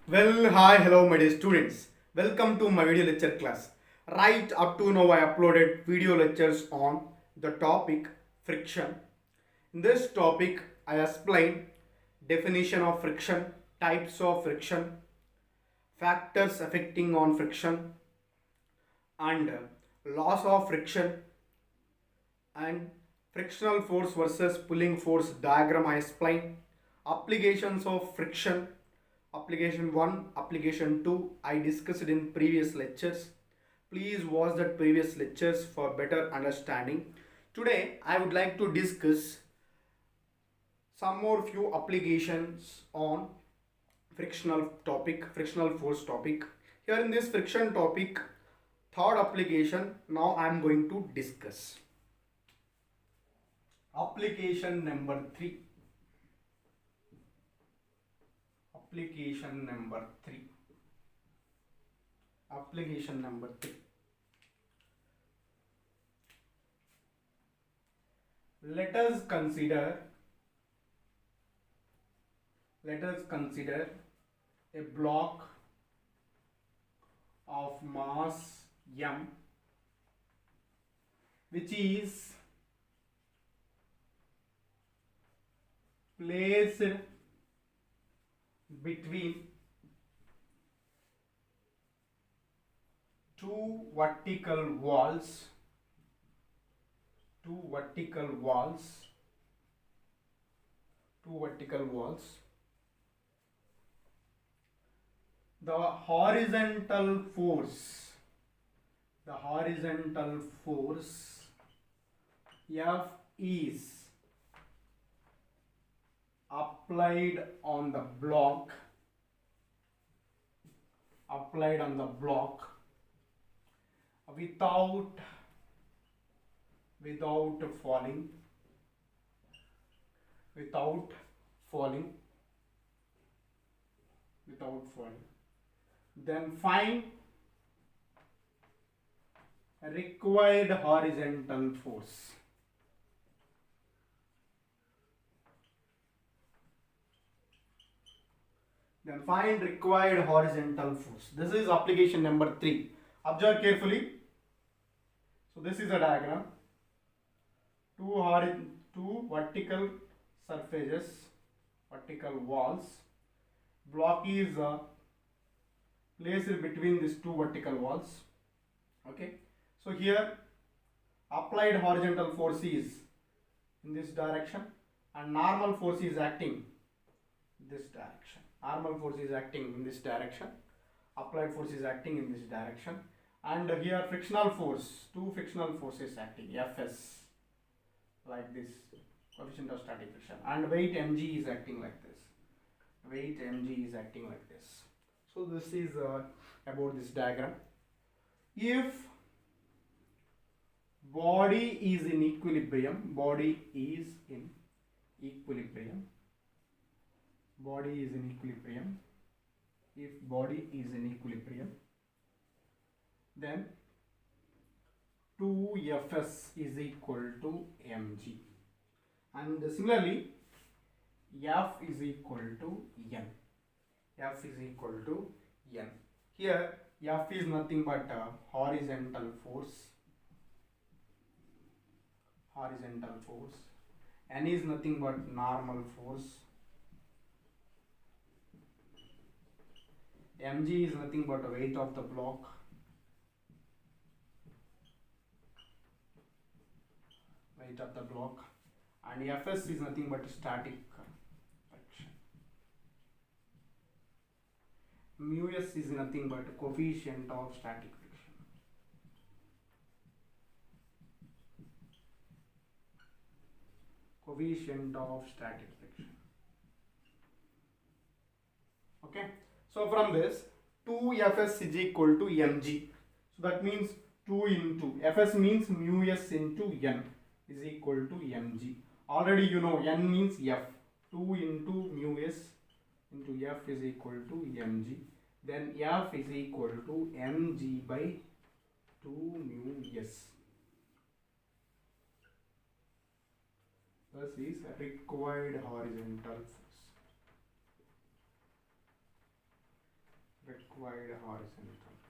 Well, hi, hello, my dear students. Welcome to my video lecture class. Right up to now, I uploaded video lectures on the topic friction. In this topic, I explain definition of friction, types of friction, factors affecting on friction, and laws of friction, and frictional force versus pulling force diagram I explain, applications of friction, application 1, application 2 I discussed in previous lectures. Please watch that previous lectures for better understanding. Today I would like to discuss some more few applications on frictional force topic. Here in this friction topic, third application now I am going to discuss. Application number 3. Application number 3. Application number 3. Let us consider a block of mass m, which is placed between two vertical walls, two vertical walls. The horizontal force F is applied on the block without falling without falling then find required horizontal force. This is application number 3. Observe carefully. So this is a diagram. Two vertical surfaces, vertical walls. Block is placed between these two vertical walls. Okay. So here applied horizontal force is in this direction and normal force is acting this direction. Applied force is acting in this direction, and here frictional force, two frictional forces acting, Fs, like this, coefficient of static friction, and weight mg is acting like this. So this is about this diagram. If body is in equilibrium, if body is in equilibrium, then 2Fs is equal to mg, and similarly F is equal to n. Here F is nothing but horizontal force, n is nothing but normal force, mg is nothing but weight of the block, and Fs is nothing but static friction. Mu s is nothing but coefficient of static friction. Okay. So from this, 2Fs is equal to mg. So that means 2 into Fs means mu s into n is equal to mg. Already you know n means F. 2 into mu s into F is equal to mg. Then F is equal to mg by 2 mu s. This is required horizontal force. required horizontal force.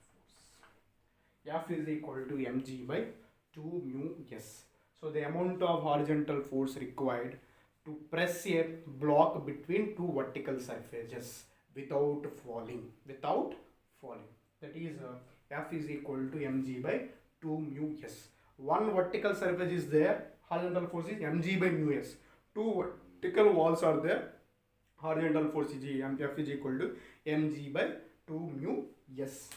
F is equal to mg by 2 mu s. So the amount of horizontal force required to press a block between two vertical surfaces without falling. That is F is equal to mg by 2 mu s. One vertical surface is there, horizontal force is mg by mu s. Two vertical walls are there, horizontal force is F is equal to mg by 2 mu s.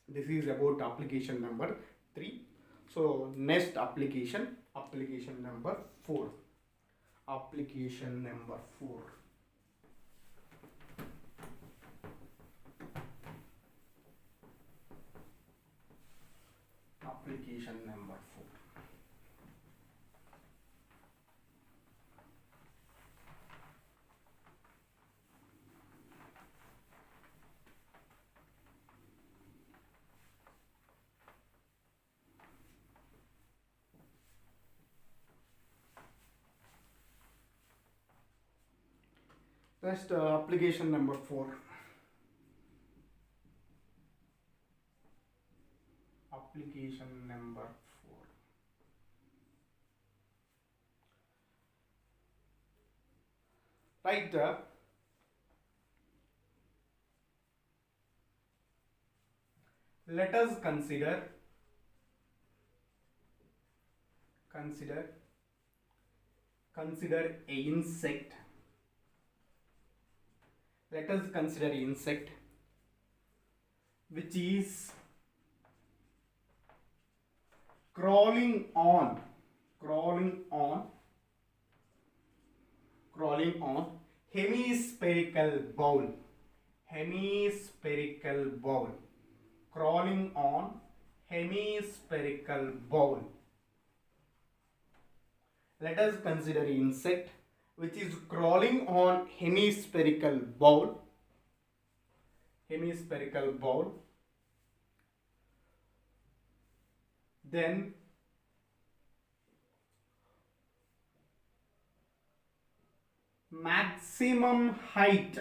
This is about application number 3. So next application number 4. Application number 4. Application number 4. Next application number 4. Application number 4. Right. Let us consider a insect. Let us consider an insect which is crawling on hemispherical bowl. Crawling on hemispherical bowl. Let us consider an insect which is crawling on hemispherical bowl. Then maximum height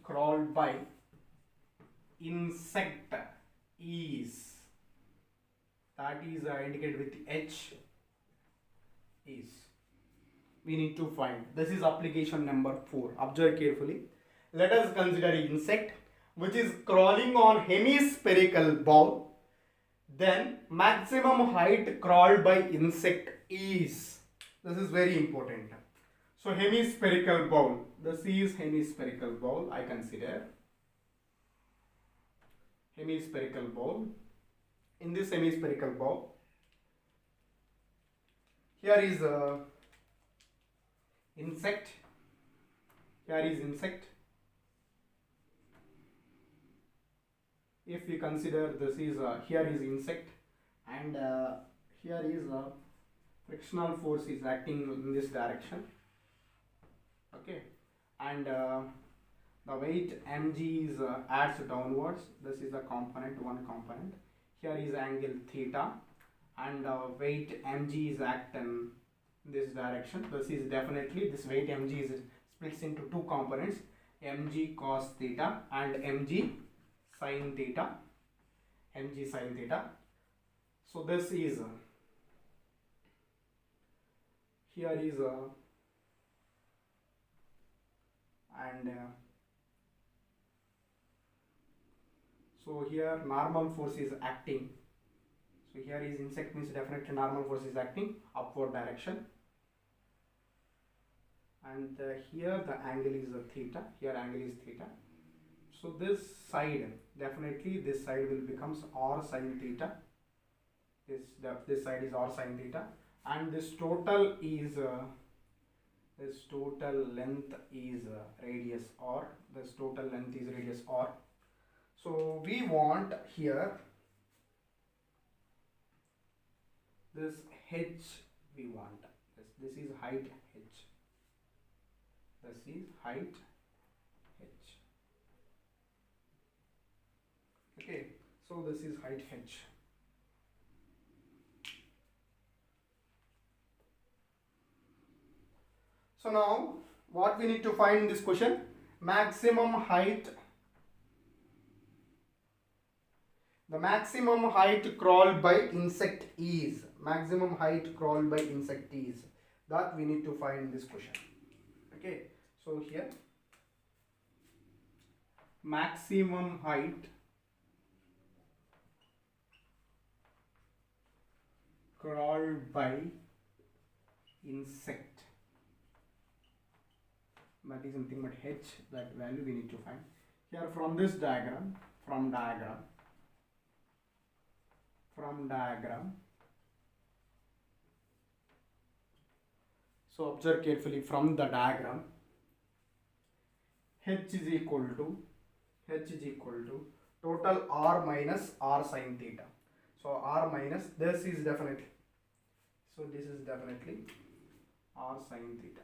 crawled by insect is, that is indicated with H, is. We need to find. This is application number 4. Observe carefully. Let us consider an insect which is crawling on hemispherical bowl. Then maximum height crawled by insect is. This is very important. So hemispherical bowl. This is hemispherical bowl. I consider hemispherical bowl. In this hemispherical bowl, here is a insect. If we consider this is here is insect, and here is frictional force is acting in this direction. Okay, and the weight mg is adds downwards. This is the component, one component. Here is angle theta, and weight mg is act in this direction. This is definitely, this weight mg is splits into two components, mg cos theta and mg sin theta. So this is here is and so here normal force is acting. So here is insect means definitely normal force is acting upward direction, and here the angle is theta. Here angle is theta. So this side, definitely this side will becomes r sin theta. This side is r sin theta, and this total is this total length is radius r. This total length is radius r. So we want here this h, we want this is height h. This is height h. Okay, so this is height h. So now what we need to find in this question, maximum height, the maximum height crawled by insect is, maximum height crawled by insect is, that we need to find in this question. Okay, so here maximum height crawled by insect, that is nothing but h, that value we need to find. Here from this diagram, from diagram, so observe carefully from the diagram, h is equal to total r minus r sin theta. So r minus, this is definitely, so this is definitely r sin theta.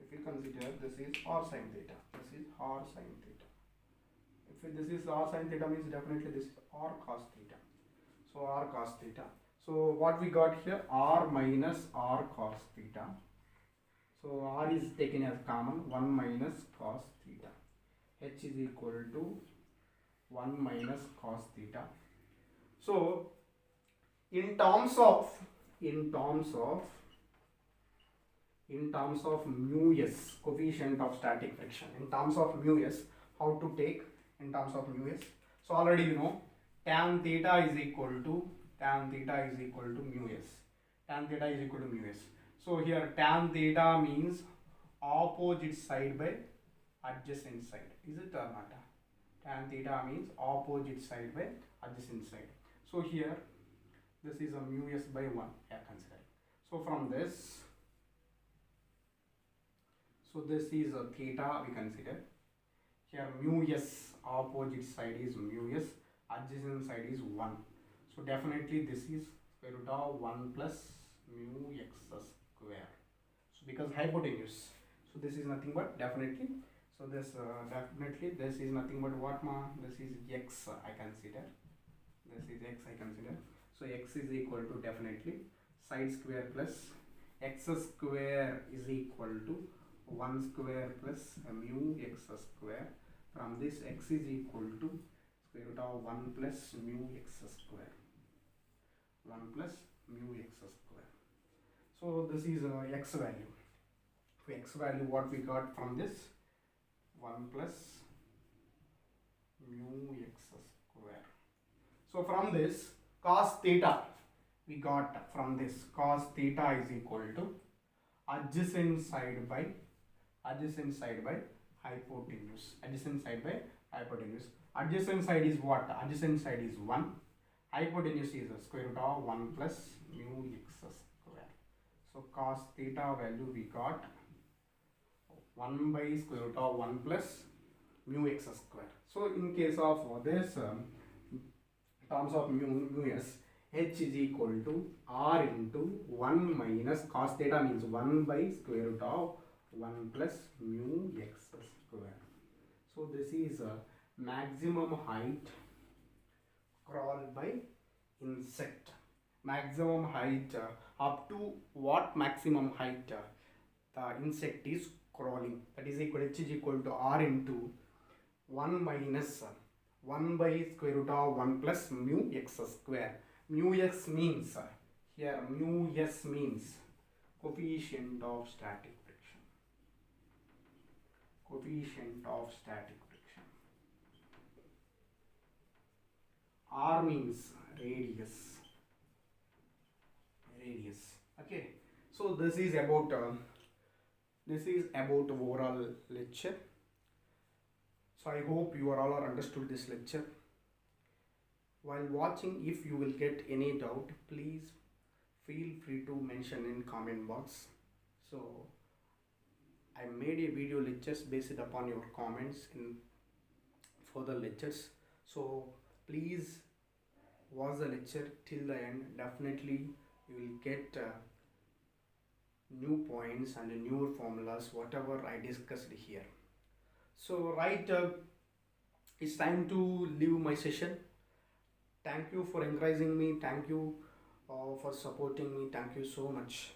If you consider this is r sin theta, this is r sin theta. If this is r sin theta means definitely this is r cos theta. So r cos theta. So what we got here, r minus r cos theta. So r is taken as common, 1 minus cos theta. H is equal to 1 minus cos theta. So in terms of mu s, coefficient of static friction, in terms of mu s, how to take in terms of mu s? So already you know tan theta is equal to mu s. Tan theta is equal to mu s. So here tan theta means opposite side by adjacent side. Is it or not? Tan theta means opposite side by adjacent side. So here this is a mu s by 1, yeah, consider. So from this, so this is a theta we consider. Here mu s, opposite side is mu s, adjacent side is 1. So definitely this is square root of 1 plus mu x square. So because hypotenuse, so this is nothing but definitely, so this definitely this is nothing but what ma, this is x I consider, this is x I consider. So x is equal to definitely side square plus x square is equal to 1 square plus mu x square. From this x is equal to square root of 1 plus mu x square, 1 plus mu x square. So this is x value. For x value what we got from this, 1 plus mu x square. So from this cos theta we got, from this cos theta is equal to adjacent side by hypotenuse. Adjacent side by hypotenuse. Adjacent side is what? Adjacent side is 1. Hypotenuse is a square root of 1 plus mu x square. So cos theta value we got 1 by square root of 1 plus mu x square. So in case of this terms of mu s, h is equal to r into 1 minus cos theta means 1 by square root of 1 plus mu x square. So this is a maximum height crawled by insect. Maximum height up to what maximum height the insect is crawling, that is equal, h is equal to r into 1 minus 1 by square root of 1 plus mu x square. Mu x means here mu s means coefficient of static friction. Coefficient of static friction. R means radius. Okay. So this is about overall lecture. So I hope you all are understood this lecture. While watching, if you will get any doubt, please feel free to mention in comment box. So I made a video lectures based upon your comments in further lectures. So please watch the lecture till the end. Definitely you will get new points and new formulas, whatever I discussed here. So it's time to leave my session. Thank you for encouraging me. Thank you for supporting me. Thank you so much.